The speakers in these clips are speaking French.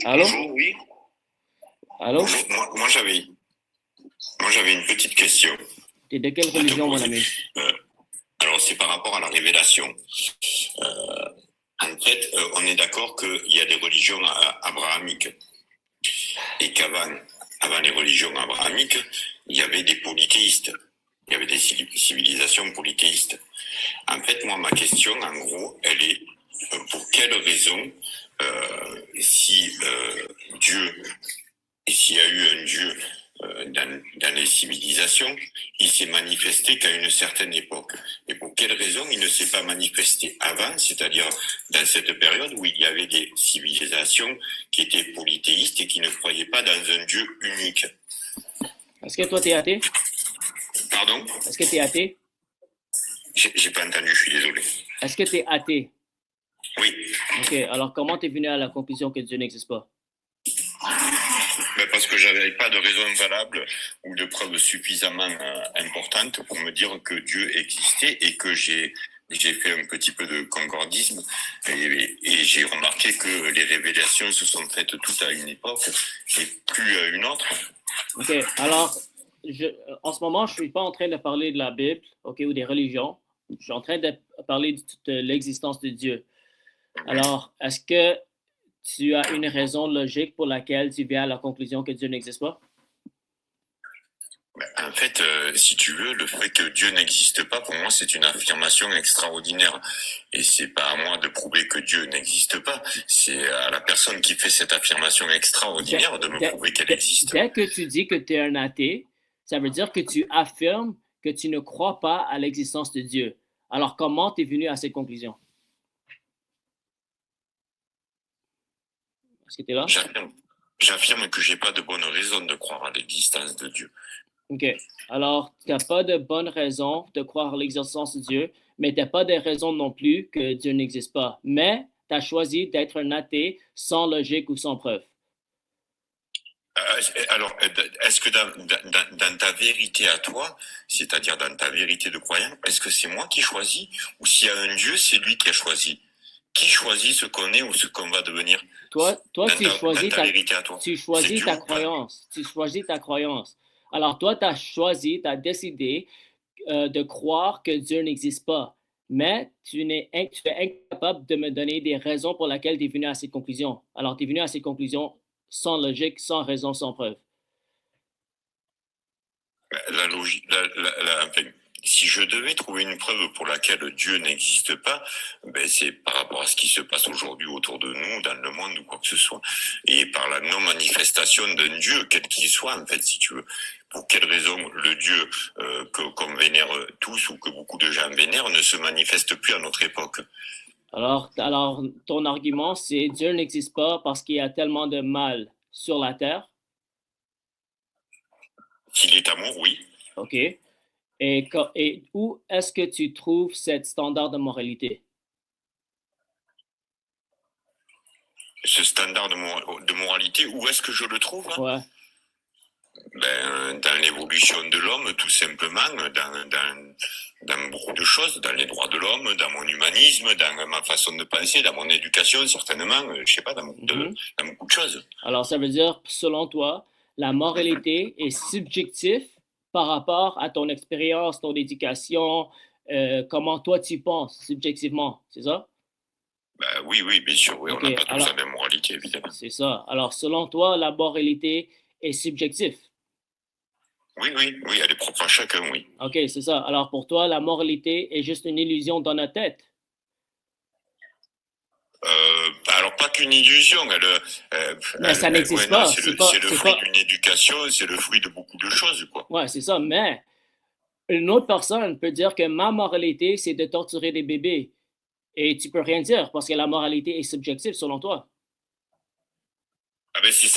Allô? Bonjour, oui. Allô? Bonjour. Moi, j'avais une petite question T'es de quelle à te religion, mon poser. ami? Alors, c'est par rapport à la révélation. En fait, on est d'accord qu'il y a des religions abrahamiques et avant les religions abrahamiques, il y avait des polythéistes. Il y avait des civilisations polythéistes. En fait, moi, ma question, en gros, elle est pour quelle raison, si Dieu, s'il y a eu un Dieu dans les civilisations, il s'est manifesté qu'à une certaine époque. Et pour quelle raison il ne s'est pas manifesté avant, c'est-à-dire dans cette période où il y avait des civilisations qui étaient polythéistes et qui ne croyaient pas dans un Dieu unique. Est-ce que toi, t'es athée? Pardon? Est-ce que t'es athée? J'ai pas entendu, je suis désolé. Est-ce que t'es athée? Oui. OK, alors comment t'es venu à la conclusion que Dieu n'existe pas? Mais parce que j'avais pas de raison valable ou de preuves suffisamment importantes pour me dire que Dieu existait et que j'ai fait un petit peu de concordisme et j'ai remarqué que les révélations se sont faites toutes à une époque et plus à une autre. OK, alors, en ce moment, je ne suis pas en train de parler de la Bible, OK, ou des religions. Je suis en train de parler de l'existence de Dieu. Alors, est-ce que tu as une raison logique pour laquelle tu viens à la conclusion que Dieu n'existe pas? En fait, si tu veux, le fait que Dieu n'existe pas, pour moi, c'est une affirmation extraordinaire. Et c'est pas à moi de prouver que Dieu n'existe pas. C'est à la personne qui fait cette affirmation extraordinaire de me prouver qu'elle existe. Dès que tu dis que tu es un athée, ça veut dire que tu affirmes que tu ne crois pas à l'existence de Dieu. Alors, comment tu es venu à cette conclusion? Est-ce que tu es là? J'affirme que j'ai pas de bonne raison de croire à l'existence de Dieu. OK. Alors, tu n'as pas de bonne raison de croire à l'existence de Dieu, mais tu n'as pas de raison non plus que Dieu n'existe pas. Mais tu as choisi d'être un athée sans logique ou sans preuve. Alors, est-ce que dans ta vérité à toi, c'est-à-dire dans ta vérité de croyant, est-ce que c'est moi qui choisis ou s'il y a un Dieu, c'est lui qui a choisi? Qui choisit ce qu'on est ou ce qu'on va devenir? Toi, tu choisis vérité à toi. Tu choisis ta croyance. Tu choisis ta croyance. Alors, toi, tu as décidé de croire que Dieu n'existe pas. Mais tu es incapable de me donner des raisons pour lesquelles tu es venu à cette conclusion. Alors, tu es venu à cette conclusion sans logique, sans raison, sans preuve. La logique, enfin, si je devais trouver une preuve pour laquelle Dieu n'existe pas, ben c'est par rapport à ce qui se passe aujourd'hui autour de nous, dans le monde ou quoi que ce soit, et par la non-manifestation d'un Dieu, quel qu'il soit, en fait, si tu veux. Pour quelle raison le Dieu qu'on vénère tous ou que beaucoup de gens vénèrent ne se manifeste plus à notre époque? Alors, ton argument, c'est Dieu n'existe pas parce qu'il y a tellement de mal sur la terre. S'il est amour, oui. OK. Et où est-ce que tu trouves cet standard de moralité? Ce standard de moralité, où est-ce que je le trouve? Ouais. Ben, dans l'évolution de l'homme, tout simplement, dans beaucoup de choses, dans les droits de l'homme, dans mon humanisme, dans ma façon de penser, dans mon éducation, certainement, je sais pas, dans beaucoup de choses. Alors, ça veut dire, selon toi, la moralité est subjective par rapport à ton expérience, ton éducation, comment toi tu penses subjectivement, c'est ça? Ben, oui, bien sûr, oui, OK, on n'a pas tous alors, la même moralité, évidemment. c'est ça. Alors, selon toi, la moralité est subjective. Oui, elle est propre à chacun, oui. OK, c'est ça. Alors, pour toi, la moralité est juste une illusion dans notre tête. Alors pas qu'une illusion, Mais ça n'existe pas. C'est le fruit d'une éducation, c'est le fruit de beaucoup de choses, quoi. Ouais, c'est ça. Mais une autre personne peut dire que ma moralité, c'est de torturer des bébés. Et tu peux rien dire parce que la moralité est subjective selon toi. Ah ben c'est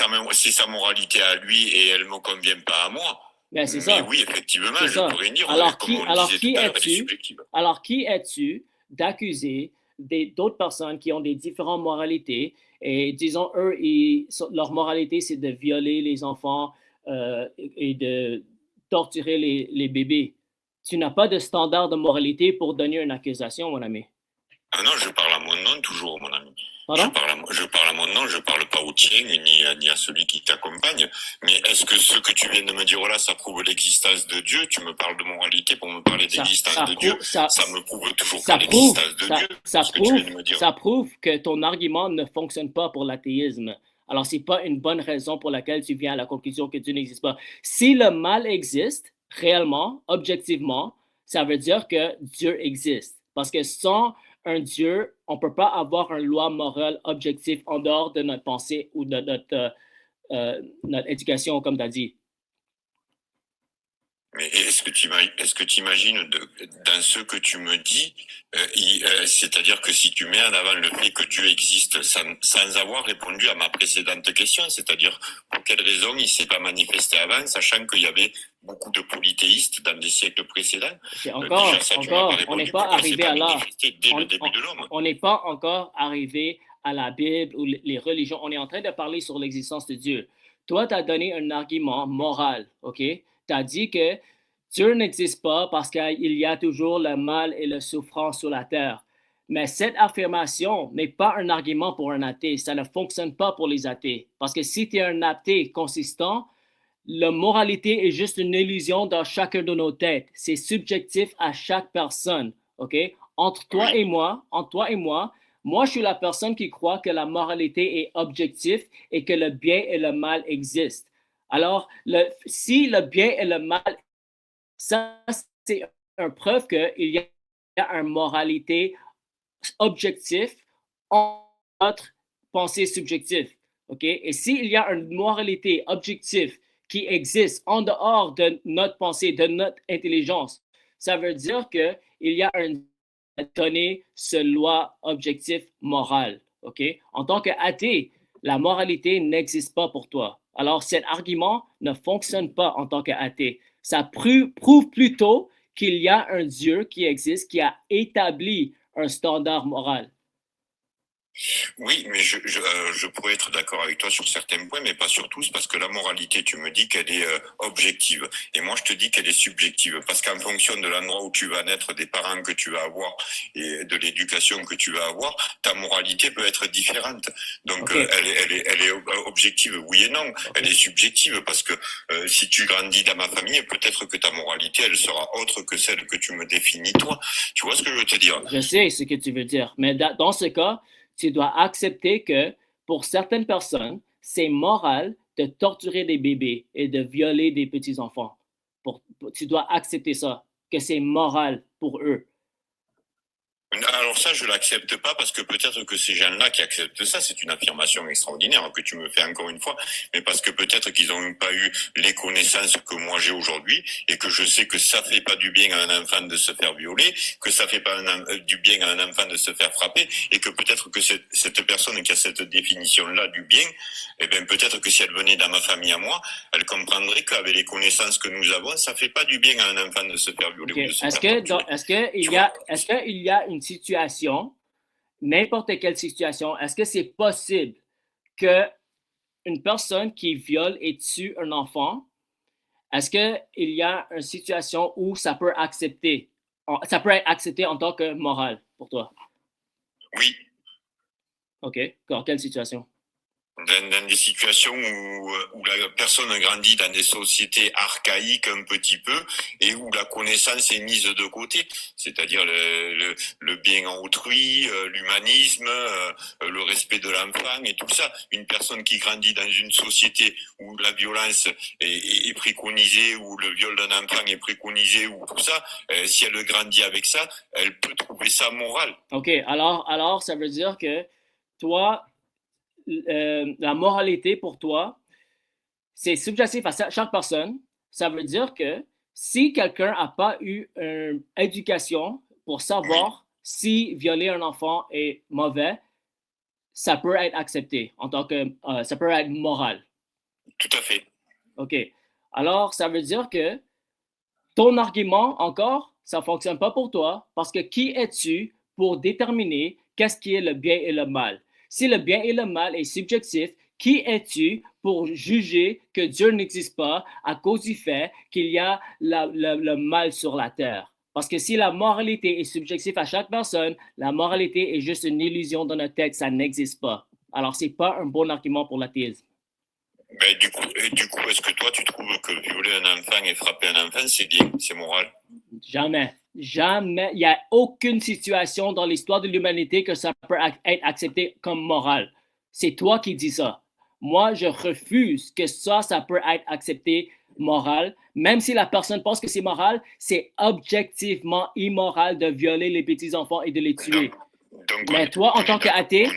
sa moralité à lui et elle me convient pas à moi. Ben, c'est ça. Mais oui, effectivement, C'est je ça. pourrais dire, Alors, comme on disait tout à l'heure, elle est subjective. Alors, qui es-tu d'accuser d'autres personnes qui ont des différentes moralités et disons, eux, leur moralité, c'est de violer les enfants et de torturer les bébés. Tu n'as pas de standard de moralité pour donner une accusation, mon ami. Ah non, je parle à mon nom toujours, mon ami. Pardon? Je parle à mon nom, je parle pas au tien, ni à celui qui t'accompagne. Mais est-ce que ce que tu viens de me dire là, ça prouve l'existence de Dieu? Tu me parles de moralité pour me parler d'existence de Dieu. Ça me prouve toujours pas l'existence de Dieu. Ça prouve que ton argument ne fonctionne pas pour l'athéisme. Alors, c'est pas une bonne raison pour laquelle tu viens à la conclusion que Dieu n'existe pas. Si le mal existe, réellement, objectivement, ça veut dire que Dieu existe. Parce que sans un Dieu, on ne peut pas avoir une loi morale objective en dehors de notre pensée ou de notre éducation, comme tu as dit. Mais est-ce que tu imagines dans ce que tu me dis, c'est-à-dire que si tu mets en avant le fait que Dieu existe sans avoir répondu à ma précédente question, c'est-à-dire pour quelle raison il ne s'est pas manifesté avant, sachant qu'il y avait beaucoup de polythéistes dans des siècles précédents. On n'est pas arrivé à là. On n'est pas encore arrivé à la Bible ou les religions. On est en train de parler sur l'existence de Dieu. Toi, tu as donné un argument moral, OK? Tu as dit que Dieu n'existe pas parce qu'il y a toujours le mal et la souffrance sur la terre. Mais cette affirmation n'est pas un argument pour un athée. Ça ne fonctionne pas pour les athées. Parce que si tu es un athée consistant, la moralité est juste une illusion dans chacun de nos têtes. C'est subjectif à chaque personne. OK? Entre toi et moi, moi, je suis la personne qui croit que la moralité est objective et que le bien et le mal existent. Alors, si le bien et le mal, ça, c'est une preuve qu'il y a une moralité objective en notre pensée subjective. OK? Et s'il y a une moralité objective qui existe en dehors de notre pensée, de notre intelligence, ça veut dire qu'il y a une donnée ce loi objectif morale. OK? En tant qu'athée, la moralité n'existe pas pour toi. Alors, cet argument ne fonctionne pas en tant qu'athée. Ça prouve plutôt qu'il y a un Dieu qui existe, qui a établi un standard moral. Oui, mais je pourrais être d'accord avec toi sur certains points, mais pas sur tous, parce que la moralité, tu me dis qu'elle est objective. Et moi, je te dis qu'elle est subjective, parce qu'en fonction de l'endroit où tu vas naître, des parents que tu vas avoir et de l'éducation que tu vas avoir, ta moralité peut être différente. Donc, elle est objective, oui et non. Elle est subjective, parce que si tu grandis dans ma famille, peut-être que ta moralité, elle sera autre que celle que tu me définis, toi. Tu vois ce que je veux te dire? Je sais ce que tu veux dire, mais dans ce cas, tu dois accepter que pour certaines personnes, c'est moral de torturer des bébés et de violer des petits-enfants. Tu dois accepter ça, que c'est moral pour eux. Alors ça, je l'accepte pas parce que peut-être que ces gens-là qui acceptent ça, c'est une affirmation extraordinaire que tu me fais encore une fois, mais parce que peut-être qu'ils n'ont pas eu les connaissances que moi j'ai aujourd'hui et que je sais que ça fait pas du bien à un enfant de se faire violer, que ça fait pas du bien à un enfant de se faire frapper et que peut-être que cette personne qui a cette définition-là du bien, eh bien peut-être que si elle venait dans ma famille à moi, elle comprendrait qu'avec les connaissances que nous avons, ça fait pas du bien à un enfant de se faire violer ou de se faire torturer. Est-ce qu'il y a une situation, n'importe quelle situation, est-ce que c'est possible qu'une personne qui viole et tue un enfant, est-ce qu'il y a une situation où ça peut être accepté en tant que moral pour toi? Oui. OK. Dans quelle situation? Dans des situations où la personne grandit dans des sociétés archaïques un petit peu et où la connaissance est mise de côté, c'est-à-dire le bien en autrui, l'humanisme, le respect de l'enfant et tout ça. Une personne qui grandit dans une société où la violence est préconisée, où le viol d'un enfant est préconisé, ou tout ça, si elle grandit avec ça, elle peut trouver ça moral. OK, alors ça veut dire que toi, la moralité pour toi, c'est subjectif à chaque personne. Ça veut dire que si quelqu'un n'a pas eu une éducation pour savoir si violer un enfant est mauvais, ça peut être accepté en tant que ça peut être moral. Tout à fait. OK. Alors, ça veut dire que ton argument, encore, ça ne fonctionne pas pour toi parce que qui es-tu pour déterminer qu'est-ce qui est le bien et le mal? Si le bien et le mal est subjectif, qui es-tu pour juger que Dieu n'existe pas à cause du fait qu'il y a le mal sur la terre? Parce que si la moralité est subjective à chaque personne, la moralité est juste une illusion dans notre tête, ça n'existe pas. Alors, c'est pas un bon argument pour l'athéisme. Ben, du coup, est-ce que toi, tu trouves que violer un enfant et frapper un enfant, c'est bien, c'est moral? Jamais. Jamais. Il n'y a aucune situation dans l'histoire de l'humanité que ça peut être accepté comme moral. C'est toi qui dis ça. Moi, je refuse que ça peut être accepté moral. Même si la personne pense que c'est moral, c'est objectivement immoral de violer les petits-enfants et de les tuer. Mais toi, en tant qu'athée,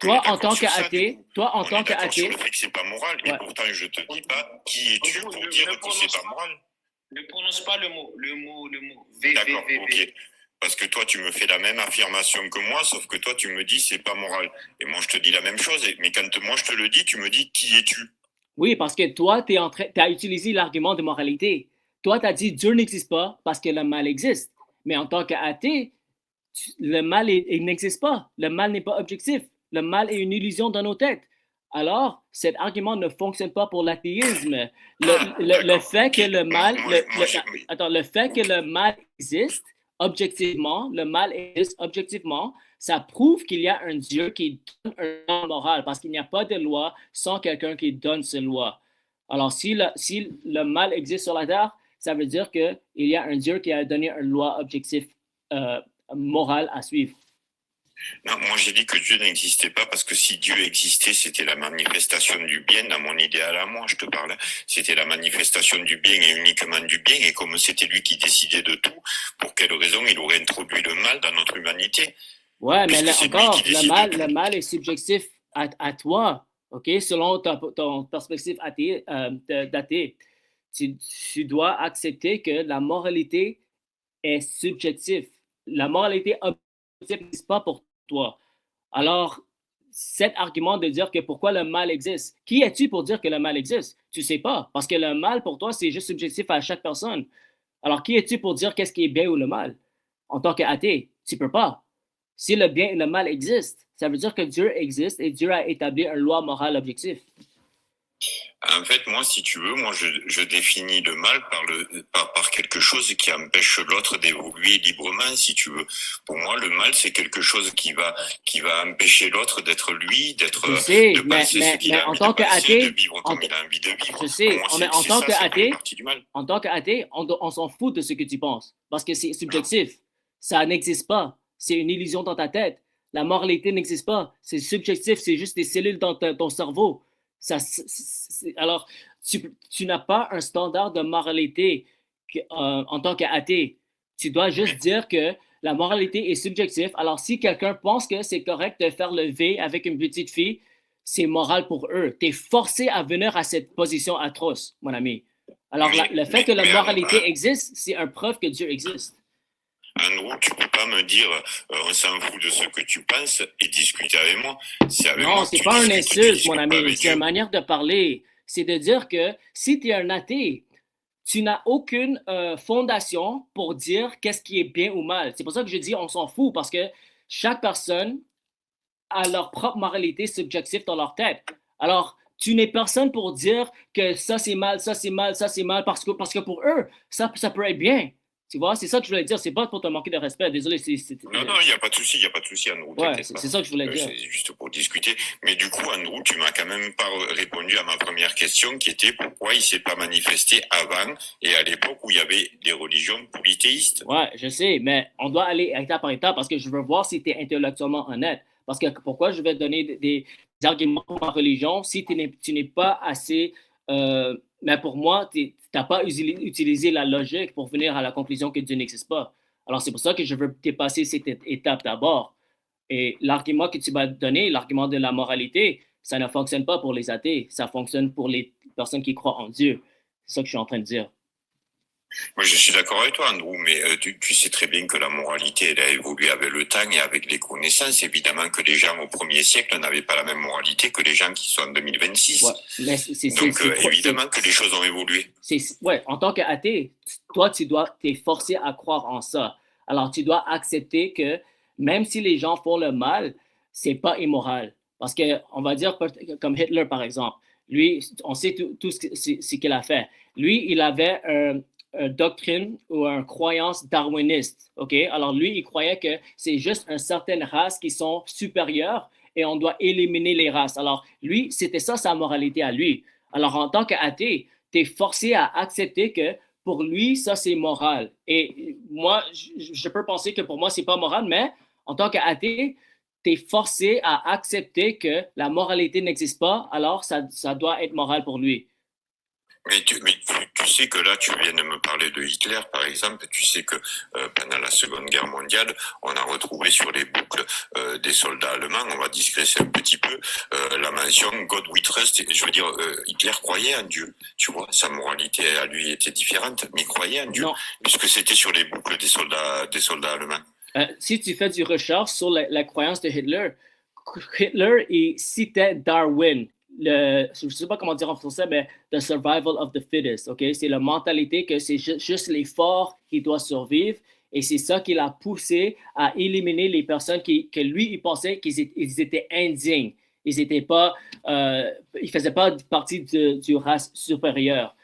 toi, en tant qu'athée, sur le fait que c'est pas moral, et pourtant, je te dis pas qui es-tu pour dire que c'est pas moral. Ne prononce pas le mot. D'accord, ok. Parce que toi, tu me fais la même affirmation que moi, sauf que toi, tu me dis c'est pas moral. Et moi, je te dis la même chose. Mais quand moi, je te le dis, tu me dis qui es-tu? Oui, parce que toi, tu as utilisé l'argument de moralité. Toi, tu as dit Dieu n'existe pas parce que le mal existe. Mais en tant qu'athée, le mal il n'existe pas. Le mal n'est pas objectif. Le mal est une illusion dans nos têtes. Alors, cet argument ne fonctionne pas pour l'athéisme. Le fait que le mal, le fait que le mal existe objectivement, ça prouve qu'il y a un Dieu qui donne un loi morale, parce qu'il n'y a pas de loi sans quelqu'un qui donne cette loi. Alors, si le mal existe sur la terre, ça veut dire qu'il y a un Dieu qui a donné une loi objective morale à suivre. Non, moi j'ai dit que Dieu n'existait pas parce que si Dieu existait, c'était la manifestation du bien dans mon idéal à moi, je te parle. C'était la manifestation du bien et uniquement du bien. Et comme c'était lui qui décidait de tout, pour quelle raison il aurait introduit le mal dans notre humanité? Ouais, mais le mal est subjectif à toi, ok? Selon ton perspective d'athée. Tu dois accepter que la moralité est subjective. La moralité objective n'est pas pour toi. Alors, cet argument de dire que pourquoi le mal existe, qui es-tu pour dire que le mal existe? Tu ne sais pas, parce que le mal pour toi, c'est juste subjectif à chaque personne. Alors, qui es-tu pour dire qu'est-ce qui est bien ou le mal? En tant qu'athée, tu ne peux pas. Si le bien et le mal existent, ça veut dire que Dieu existe et Dieu a établi une loi morale objective. En fait, moi, si tu veux, je définis le mal par quelque chose qui empêche l'autre d'évoluer librement, si tu veux. Pour moi, le mal, c'est quelque chose qui va empêcher l'autre d'être lui, de penser ce qu'il a envie de penser, de vivre comme il a envie de vivre. Je sais, mais en tant qu'athée, on s'en fout de ce que tu penses, parce que c'est subjectif. Ça n'existe pas. C'est une illusion dans ta tête. La moralité n'existe pas. C'est subjectif, c'est juste des cellules dans ton cerveau. Alors, tu n'as pas un standard de moralité en tant qu'athée. Tu dois juste dire que la moralité est subjective. Alors, si quelqu'un pense que c'est correct de faire le V avec une petite fille, c'est moral pour eux. Tu es forcé à venir à cette position atroce, mon ami. Alors, le fait que la moralité existe, c'est une preuve que Dieu existe. Andrew, tu peux pas me dire on s'en fout de ce que tu penses et discuter avec moi. Non, c'est pas un insulte, mon ami. C'est une manière de parler. C'est de dire que si tu es un athée, tu n'as aucune fondation pour dire qu'est-ce qui est bien ou mal. C'est pour ça que je dis on s'en fout, parce que chaque personne a leur propre moralité subjective dans leur tête. Alors, tu n'es personne pour dire que ça c'est mal, ça c'est mal, ça c'est mal, parce que pour eux, ça peut être bien. Tu vois, c'est ça que je voulais dire. C'est pas pour te manquer de respect. Désolé. Non, il n'y a pas de souci, Andrew. Ouais, c'est ça que je voulais dire. C'est juste pour discuter. Mais du coup, Andrew, tu m'as quand même pas répondu à ma première question, qui était pourquoi il s'est pas manifesté avant et à l'époque où il y avait des religions polythéistes. Ouais, je sais, mais on doit aller étape par étape parce que je veux voir si tu es intellectuellement honnête. Parce que pourquoi je vais te donner des arguments pour ma religion si tu n'es pas assez... mais pour moi, tu n'as pas utilisé la logique pour venir à la conclusion que Dieu n'existe pas. Alors, c'est pour ça que je veux dépasser cette étape d'abord. Et l'argument que tu m'as donné, l'argument de la moralité, ça ne fonctionne pas pour les athées. Ça fonctionne pour les personnes qui croient en Dieu. C'est ça que je suis en train de dire. Moi, je suis d'accord avec toi, Andrew, mais tu sais très bien que la moralité, elle a évolué avec le temps et avec les connaissances. Évidemment que les gens au 1er siècle n'avaient pas la même moralité que les gens qui sont en 2026. Ouais, mais donc, évidemment que les choses ont évolué. Ouais, en tant qu'athée, toi, tu es forcé à croire en ça. Alors, tu dois accepter que même si les gens font le mal, c'est pas immoral. Parce que, on va dire, comme Hitler, par exemple, lui, on sait tout ce qu'il a fait. Lui, il avait doctrine ou une croyance darwiniste. OK? Alors, lui, il croyait que c'est juste une certaine race qui sont supérieures et on doit éliminer les races. Alors, lui, c'était ça sa moralité à lui. Alors, en tant qu'athée, tu es forcé à accepter que pour lui, ça, c'est moral. Et moi, je peux penser que pour moi, c'est pas moral, mais en tant qu'athée, tu es forcé à accepter que la moralité n'existe pas, alors ça doit être moral pour lui. Mais tu sais que là, tu viens de me parler de Hitler, par exemple. Tu sais que pendant la Seconde Guerre mondiale, on a retrouvé sur les boucles des soldats allemands, on va digresser un petit peu, la mention God we trust. Je veux dire, Hitler croyait en Dieu. Tu vois, sa moralité à lui était différente, mais il croyait en Dieu, Non. puisque c'était sur les boucles des soldats allemands. Si tu fais du recherche sur la croyance de Hitler, Hitler il citait Darwin. Je ne sais pas comment dire en français, mais the survival of the fittest. Okay? C'est la mentalité que c'est juste les forts qui doivent survivre. Et c'est ça qui l'a poussé à éliminer les personnes que lui, il pensait qu'ils étaient indignes. Ils étaient pas, ils faisaient pas partie du race supérieure.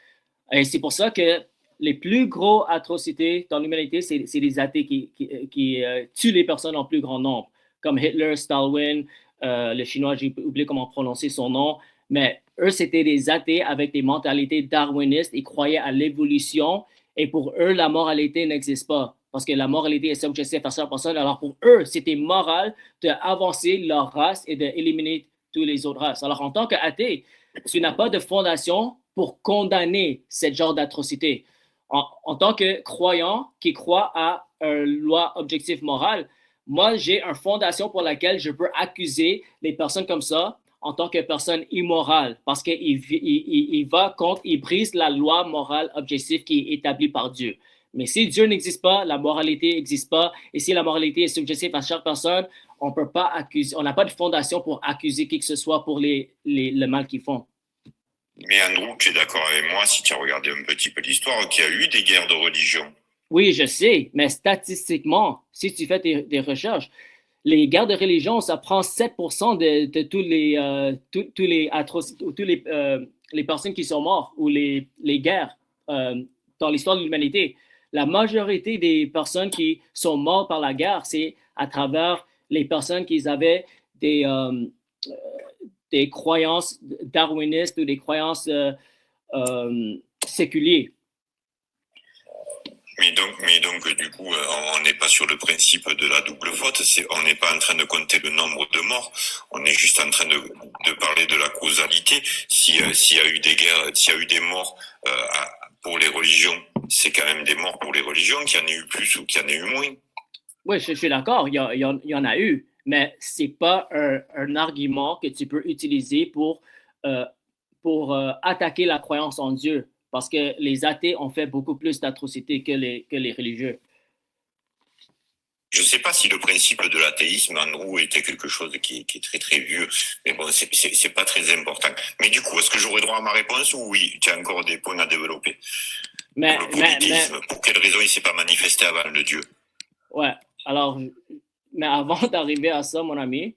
Et c'est pour ça que les plus gros atrocités dans l'humanité, c'est les athées qui tuent les personnes en plus grand nombre, comme Hitler, Stalin, le Chinois, j'ai oublié comment prononcer son nom, mais eux, c'était des athées avec des mentalités darwinistes, ils croyaient à l'évolution, et pour eux, la moralité n'existe pas, parce que la moralité est subjective à chaque personne, alors pour eux, c'était moral d'avancer leur race et d'éliminer toutes les autres races. Alors en tant qu'athée, tu n'as pas de fondation pour condamner ce genre d'atrocité. En tant que croyant qui croit à une loi objective morale, moi, j'ai une fondation pour laquelle je peux accuser les personnes comme ça en tant que personne immorale parce qu'il va contre, il brise la loi morale objective qui est établie par Dieu. Mais si Dieu n'existe pas, la moralité n'existe pas, et si la moralité est subjective à chaque personne, on peut pas accuser, on n'a pas de fondation pour accuser qui que ce soit pour le mal qu'ils font. Mais Andrew, tu es d'accord avec moi, si tu as regardé un petit peu l'histoire, qu'il y a eu des guerres de religion. Oui, je sais, mais statistiquement, si tu fais des recherches, les guerres de religion, ça prend 7% de tous les atrocités, tous les personnes qui sont mortes ou les guerres dans l'histoire de l'humanité. La majorité des personnes qui sont mortes par la guerre, c'est à travers les personnes qui avaient des croyances darwinistes ou des croyances séculières. Mais donc, du coup, on n'est pas sur le principe de la double faute. On n'est pas en train de compter le nombre de morts. On est juste en train de parler de la causalité. S'il y a eu des guerres, s'il y a eu des morts pour les religions, c'est quand même des morts pour les religions, qu'il y en ait eu plus ou qu'il y en ait eu moins. Oui, je suis d'accord, il y en a eu, mais ce n'est pas un argument que tu peux utiliser pour attaquer la croyance en Dieu. Parce que les athées ont fait beaucoup plus d'atrocités que les religieux. Je ne sais pas si le principe de l'athéisme, Andrew, était quelque chose qui est très très vieux, mais bon, c'est pas très important. Mais du coup, est-ce que j'aurai droit à ma réponse ou oui, tu as encore des points à développer? Mais, pour le polythéisme, pour quelle raison il ne s'est pas manifesté avant le Dieu? Ouais, alors, mais avant d'arriver à ça, mon ami,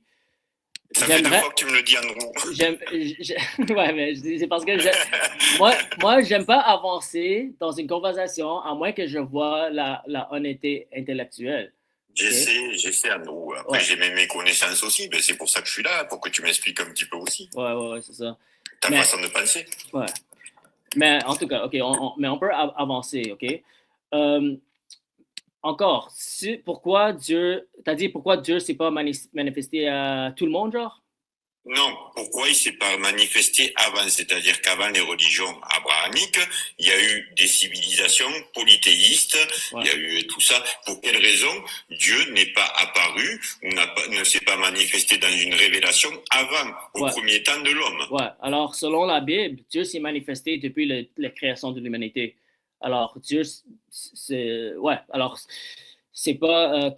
ça fait 2 fois que tu me le dis, Andrew. Ouais, mais c'est parce que moi, j'aime pas avancer dans une conversation à moins que je vois la honnêteté intellectuelle. J'essaie, Andrew. Après, ouais. J'ai mes connaissances aussi, mais c'est pour ça que je suis là, pour que tu m'expliques un petit peu aussi. Ouais, c'est ça. Ta façon de penser. Ouais. Mais en tout cas, OK, mais on peut avancer, OK? Encore, pourquoi Dieu, t'as dit pourquoi Dieu s'est pas manifesté à tout le monde, genre? Non, pourquoi il s'est pas manifesté avant? C'est-à-dire qu'avant les religions abrahamiques, il y a eu des civilisations polythéistes, ouais. Il y a eu tout ça. Pour quelle raison Dieu n'est pas apparu ou ne s'est pas manifesté dans une révélation avant, au premier temps de l'homme? Ouais, alors selon la Bible, Dieu s'est manifesté depuis la création de l'humanité. Alors Dieu, c'est pas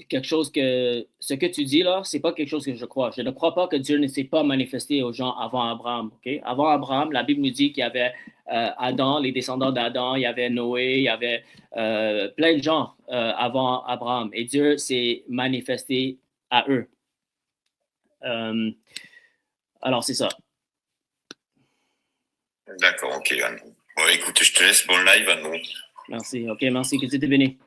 quelque chose que ce que tu dis là, c'est pas quelque chose que je crois. Je ne crois pas que Dieu ne s'est pas manifesté aux gens avant Abraham. Okay? Avant Abraham, la Bible nous dit qu'il y avait Adam, les descendants d'Adam, il y avait Noé, il y avait plein de gens avant Abraham. Et Dieu s'est manifesté à eux. Alors c'est ça. D'accord, ok. Bon, écoute, je te laisse bon live, Andrew. Merci. OK, merci. Que tu te bénis.